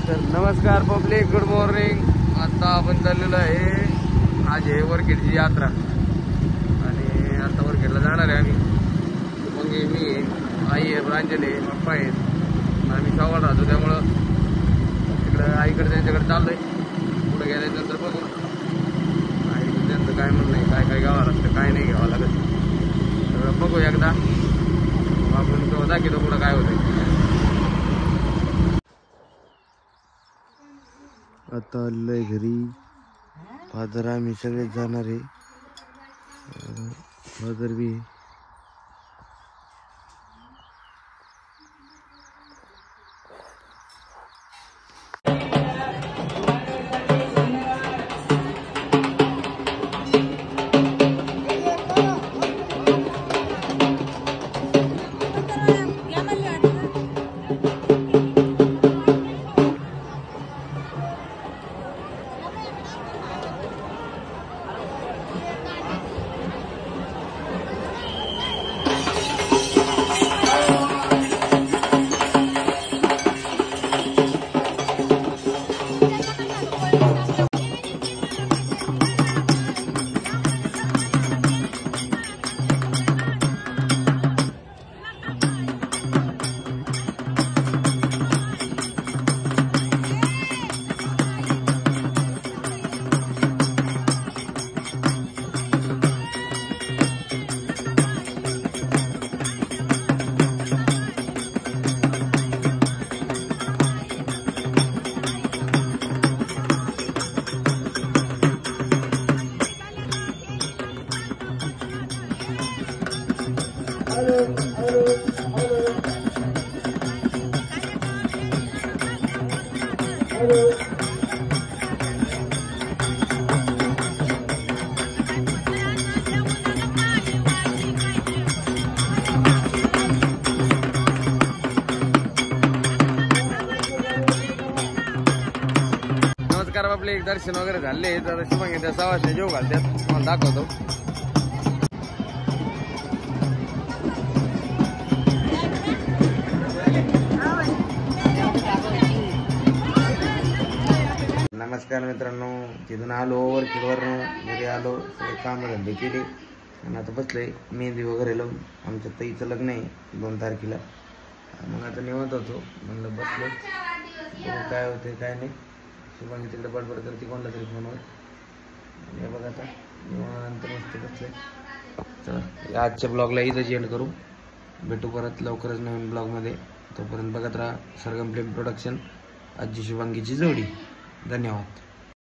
तर नमस्कार public, good morning. आता आपण चाललेलो आहे, आज आहे वरखेडची यात्रा आणि आता वरखेडला जाणार आहे आम्ही। मग मी आई आहे, प्रांजली आहे, पप्पा आहेत, आम्ही शावाला राहतो, त्यामुळं तिकडं आईकडे त्यांच्याकडे चाललोय। पुढे गेल्यानंतर बघू आई त्यांचं काय म्हणणं आहे, काय काय घ्यावं लागतं, काय नाही घ्यावं लागत, तर बघू एकदा आपण तो दाखवतो पुढं काय होतं। आता आलोय घरी, फादर आम्ही सगळेच जाणार आहे, फादर बी आपले एक दर्शन वगैरे झाले, तर शुभांगी त्या सवासने जेव घालतात, तुम्हाला दाखवतो। नमस्कार मित्रांनो, तिथून आलो वरखेडवरून घरी आलो, सगळे काम धंदे केले आणि आता बसलोय मेहंदी वगैरे लावून। आमच्या ताईचं लग्न आहे 2 तारखेला, मग आता निवांत होतो, म्हणलं बसलो काय होते काय नाही। शुभांगी तिकडे बडबड करते कोणाला तरी फोनवर, हे बघा आता निवांत मस्त बसले। चला आजच्या ब्लॉगला इथंच एंड करू, भेटू परत लवकरच नवीन ब्लॉगमध्ये। तोपर्यंत बघत राहा सरगम फिल्म प्रोडक्शन, आजी शुभांगीची जोडी। धन्यवाद।